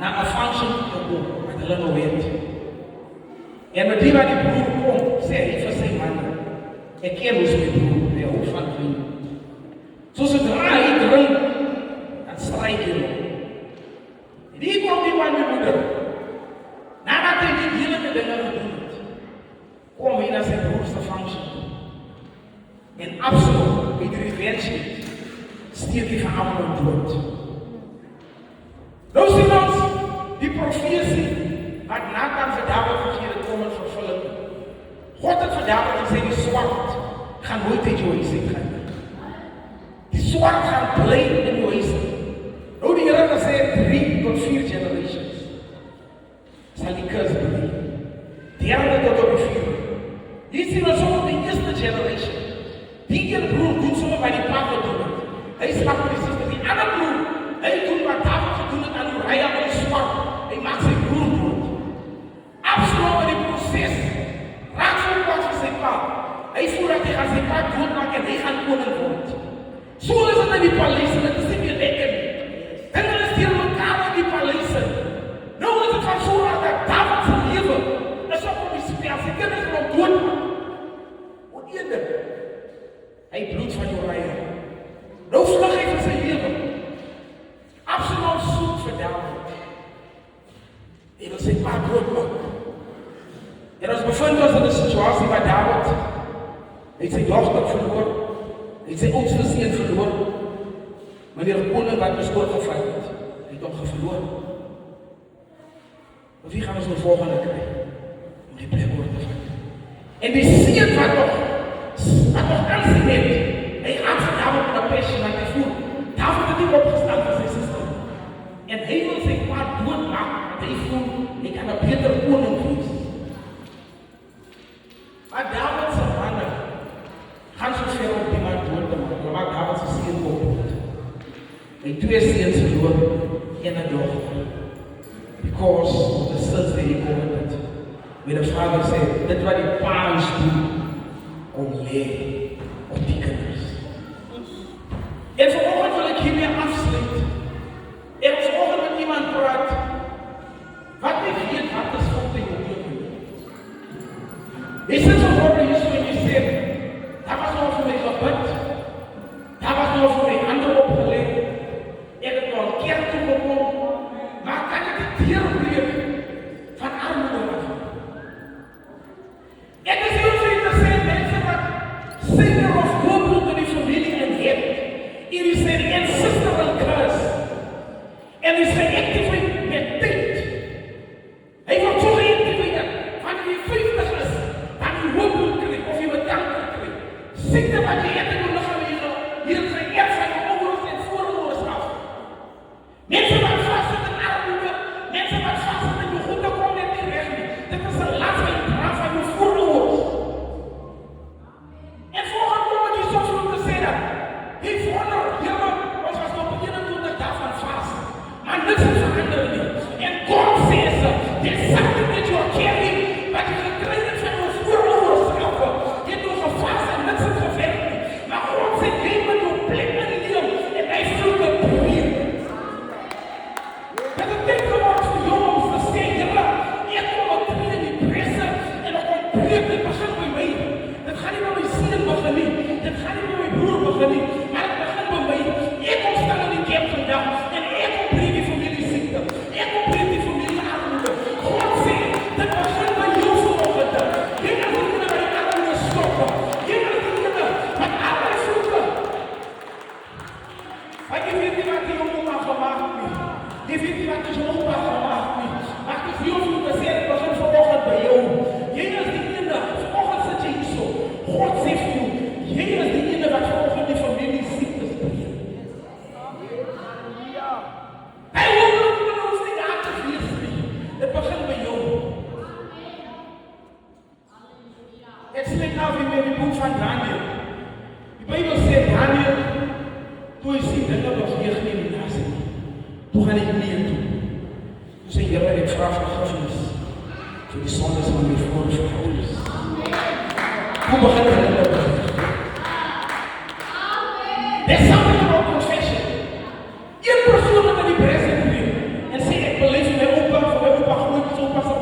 na 'n function te kom, wat hulle nou weet. En met die wat die broer kom, sê hy vir sy man, ek ken ons my broer, hy hou van vriend. So sodra hy drink, dan stryk hy. En hier kom die man met moeder. Nadat hy die heerlijke dinge gedoen het, kom hy na sy broerste function. En Absalom, met die revenge het, steek hy van Amnon dood. Nou sien ons, die profesie, wat Nathan vir David gegee het, kom in vervulling. God het vir David gesê, die swart gaan nooit uit jou huis uitgaan. Die swart gaan bly in jou huis. Nou die Here gesê 3 tot 4 generations sal die curse bly. Derde tot op die 4. Hier sien ons ook die eerste generation. Die een broer doen sommer by die pad gedoen het. Hy slag met die sister. Die ander broer, hy doen wat David gedoen het aan Uriah met die swart. Hy maak sy broer dood. Absalom in die proses raak so kwaad vir sy pa. Hy voel dat hy gaan sy pa doodmaak en hy gaan koning word. So is het in die paleis en het is nie meer lekker nie. Dinge is hier mekaar in die paleis. Nou is het van so hard dat David sy lewe is op die spel. Sy kinders wil hom doodmaak. Wat eerder? Hy bloed van Uriah. Nou vlug hy vir sy lewe. Absalom soek vir David. Hy wil sy pa doodmaak. En ons bevind ons in 'n situasie waar David het sy dogter verloor, het sy oudste seun verloor, maar die koning wat ons oorgevat het hom verloor. Maar wie gaan ons nou volgende kry om die plek oor te vat? En die seun wat nog aansien het, hy gaan vir David met 'n passie wat hy voel. David het nie opgestaan vir sy suster. En hy wil sy pa doodmaak, want hy voel, hy kan 'n beter koning wees. Maar David se manne gaan so ver om die man dood te maak, maar David se seun kom dood. Hy 2 seuns verloor en 'n dogter. Because of the sins that he committed. Met die vader sê, dit wat die pa's doen, kom lê op die kinders. En vanoggend wil ek hiermee afsluit. En vanoggend met iemand praat, wat ek weet wat is God in jou lewe. Jy sit vanmorgen hier so en jy sê, daar was nou vir my gebid, daar was nou vir my hande opgelegd, ek het nou 'n kerk toe gekom, maar kan ek die deurbreek van armoede af? Ek is hier vir te sê, mense wat sinner of hooploop in die familie en het, hier is een ancestral curse, en is geactiveerd met tyd. Hy word so geactiveerd, wanneer jy 50 is, dan jy hooploop krijg, of jy met kanker krijg. Siekte wat jy het in jou lichaam, hier is geërf van jou ouders en voorouders af. Mense wat vastzit in armoede, mense wat vastzit in jou goede kom net nie weg nie. Dit is een last en draad van jou voorouders. En volgens kom ek hier soms om te sê dat, die wonder, Here, ons was nog 21 dae van vas, maar niks is veranderd nie. En God sê, there's something that you are carrying, wat jy gekry het van jou voorouders af. Jy het nog gevas en niks het gewerk nie. Maar God sê, jy moet jou plek in leef en hy vloek het breek. Dat het tyd geword vir jou om te sê, Here, ek kom op tree in die presse en ek kom breek, dit begin by my. Dit gaan nie by my seun begin nie, dit gaan nie by my broer begin nie, maar dit begin knieën toe. Toe sê Here, ek vra vergifnis vir die sondes van my voorouers. Hoe begin hulle dit? There's something about confession. Een persoon wat in die present neem en sê ek beleef my oupa, grootjie, oupa se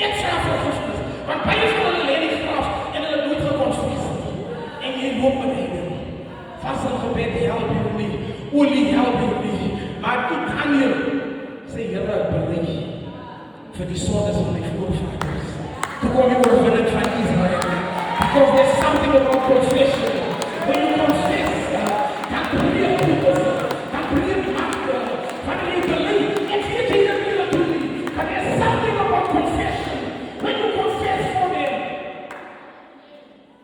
ek vra vergifnis. Want baie van hulle lê in die graf en hulle nooit gekonfess nie. En jy loop met hulle. Vas in gebed help jou nie. Olie help jou nie. Maar toe kan jy sê Here, ek beleef vir die sondes van my voorvaders. Toe kom jy oorwinning van Israel. Because there's something about confession. When you confess, dan breek people, dan breek machten, wanneer jy beleef, ek weet jy dit nie natuurlijk, but there's something about confession. When you confess for them,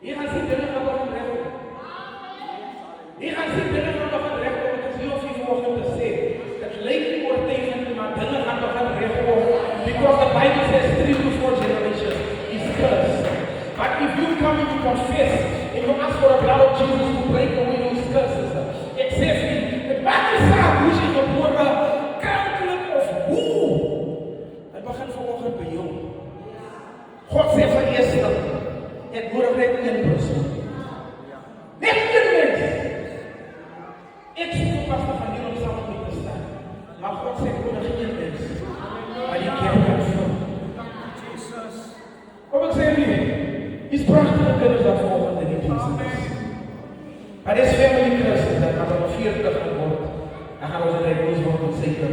jy gaan sien dinge gaan begin regkom. Jy gaan sien dinge gaan begin regkom, wat is nie of jy vanoggend te sê, dit lyk nie oortuigend nie, maar dinge gaan begin regkom, because the Bible says 3 to 4 generations is cursed. But if you come and you confess, and you ask for the blood of Jesus to break away those curses, it says the Bible says, which is the word countless of who? Het begin vanoggend by jou. God sê vir Esther, ek nodig net een persoon. Net een mens. Ek soek pas van hier om saam met my te staan. Maar God sê, ek nodig een mens. Maar die kerk kan vul. Kom ek sê nie? Is prachtige kinders dat volgende in die dienst is. Maar dis family curses, dat gaan we 40 geword. Dan gaan ons diagnoos word met zeker.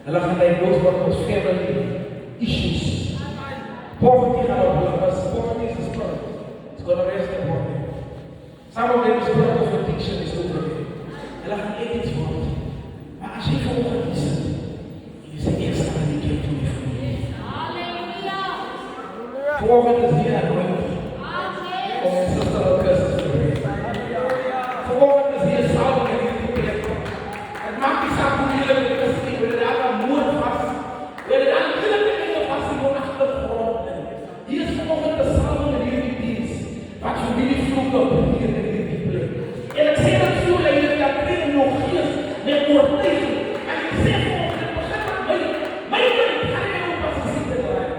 Hulle gaan diagnoos word met family issues. Poverty gaan op hulle, but poverty is a spirit. It's going to rest upon them. Some of them spirit of addiction is over them. Hulle gaan iets word. Maar as jy volgende is, jy sê ek staan in die kerk toe die vroeg. Volgende is hier anointing. Om my sister of curses te breek. Volgende is hier salwing in die plek. Het maak nie saak hoe jy dit is nie, wil dit aan moord vas, wil dit aan hele dinge vas, die woon achter de grond in. Hier is volgende salwing in die dienst, wat vir die vloeke breek in die plek. En ek sê dat so dat jy dat breek in jou geest met oortuiging. En ek sê volgende, het begin met my kind, gaan jy ook as jy siekte draai.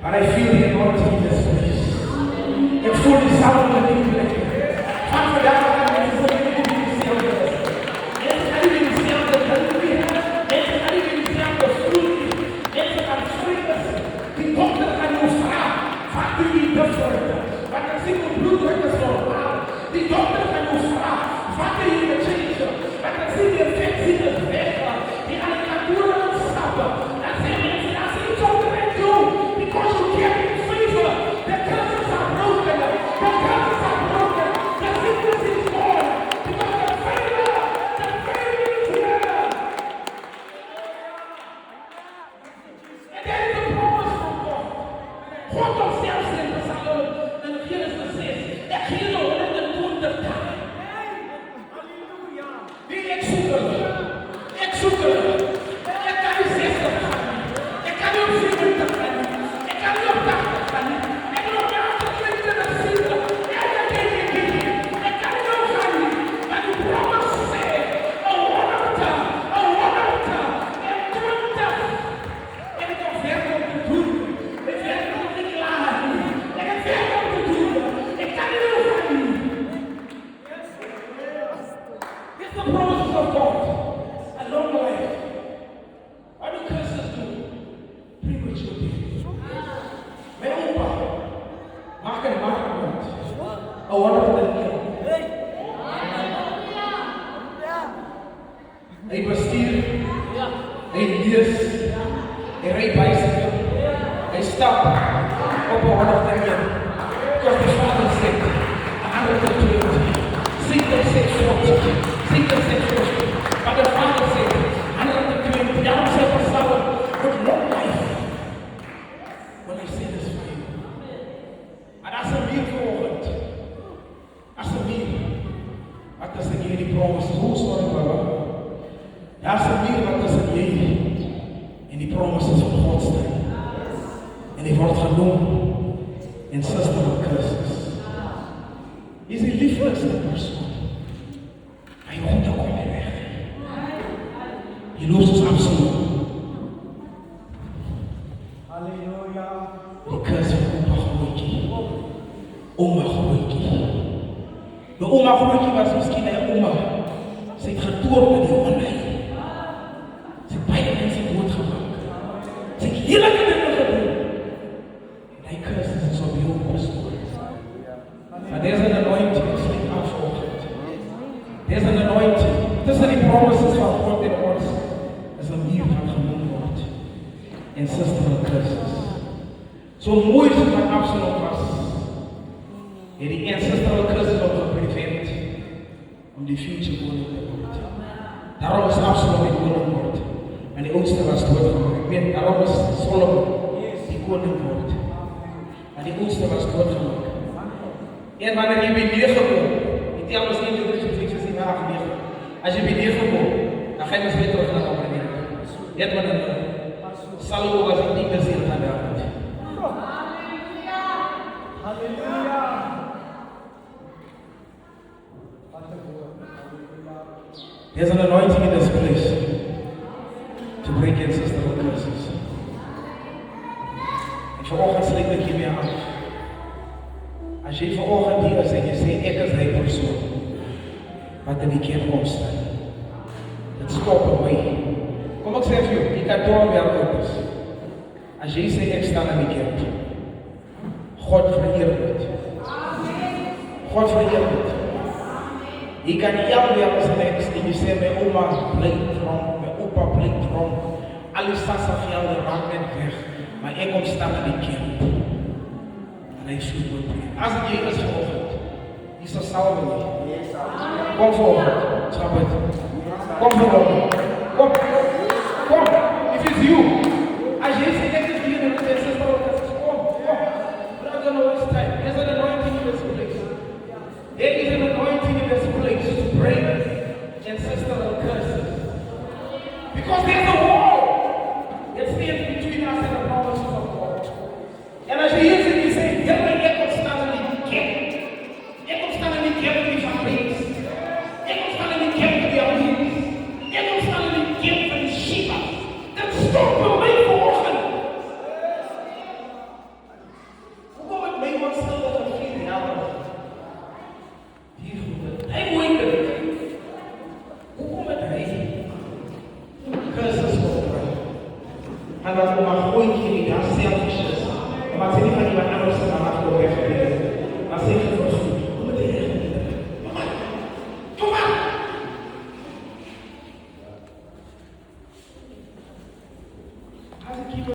But I feel the anointing in this place. Ek voel die salwing in die plek. Gaan vandag aan die voel die dieselfde. Mense gaan nie dieselfde dink nie. Mense gaan nie dieselfde voel nie. Mense gaan vrees. Die dokter gaan jou vra, wat doen jy different? God himself said in Psalm and Genesis says, ek gee jou 120 dae. Wie ek soek hulle. Ek soek hulle. Ek kan nie 60 gaan nie. Ek kan nie op 70 gaan nie. Ek kan nie op 80 gaan nie. Ek kan op 28 sien. Ek kan nie op gaan nie. Maar die promise sê, een wonder, en 20. En ek heb werk om te doen. Ik werk om te klaar. Ik heb werk om te doen. Ik kan niet op gaan nie. This is the promises of God. A long life. What do curses do? Premature death. Mijn opa maak een maakpunt. Een wonderlijke ding. Hij bestuur. Hij lees. Hij rijdt bicycle. Hij stapt op een wonderlijke ding. Because the Father said, 120. Seek them 640. Seek them 640. But the Father said, 120. Down to the Father with long life. When I say this for you. And that's a beautiful word. That's a beautiful. Wat is dit hierdie promise? Hoe sorry Baba? That's a beautiful. Wat is dit hierdie? En die promises van God staan. En die word genoem in system curses. Is die lieflikste persoon. Hy komt ook weer weg. Hy loopt ons absoluut. Halleluja. Die curse van opa Grootjie. Oma Grootjie. De oma Grootjie was miskien een oma. Sy het getoor met die online. Sy het baie mense doodgemaak. Sy het heerlijke dinge gedoen. En die curses is op jou persoon. But there's an anointing, sleep out for it. There's an anointing. Tussen die promises van God en ons is een muur wat genoem word. En system curses. So mooi soos wat Absalom was, het die ancestral curses op geprevent om die future koning te word. Daarom is Absalom die koning word. En die oudste was doodgemaak. Ek weet, daarom is Solomon die koning word. En die oudste was doodgemaak. En wanneer jy by 9 kom, die tel ons 1, 2, 3, 4, 5, 6, 7, 8, 9. As jy by 9 kom, dan ga jy ons weer terug na nummer 9. Net wat dan Salomo was die 10de ziel van David. Halleluja. There's an anointing in this place to break ancestral curses. En vanoggend sluit ek hiermee af. As jy vanoggend hier is en jy sê ek is die persoon wat in die kerk kom staan. Dit stop in my. Kom ek sê vir jou, jy kan door weer oud is. As jy sê ek staan in die kerk, God vereer dit. God vereer dit. Jy kan nie weer as niks en jy sê my oma bly dronk, my opa bly dronk, al die sassafjelde raak net weg, maar ek kom staan in die kerk. En hy voel goed brengen. As het jy is vanoggend, hier is 'n salwe nie. Kom vanoggend, schrap het. Kom vanoggend. Kom. Kom. If it's you, as jy sê ek is hier en dit is kom. We're not gonna waste time. There's an anointing in this place. There is an anointing in this place to break ancestral curses. Because there's a wall that stands between us and the promises of God. And as you hear it, you say, "Here I am, staan in die kerk. Ek kom staan in die kerk met die families. Ek kom staan in die kerk met die oudies. Ek kom staan in die kerk met die Shiva." Dit stop by my vanoggend. Hoekom het my wat stil dat ek geen helder? Hy moet dit. Hoekom het hy curses opgebring? En dat oma Grootjie nie daar selfish is. Maar sy nie van iemand anders in haar hart wil weggeweer. Maar sy het vir goed. Hoe moet hy reg nie? Kom aan! As ek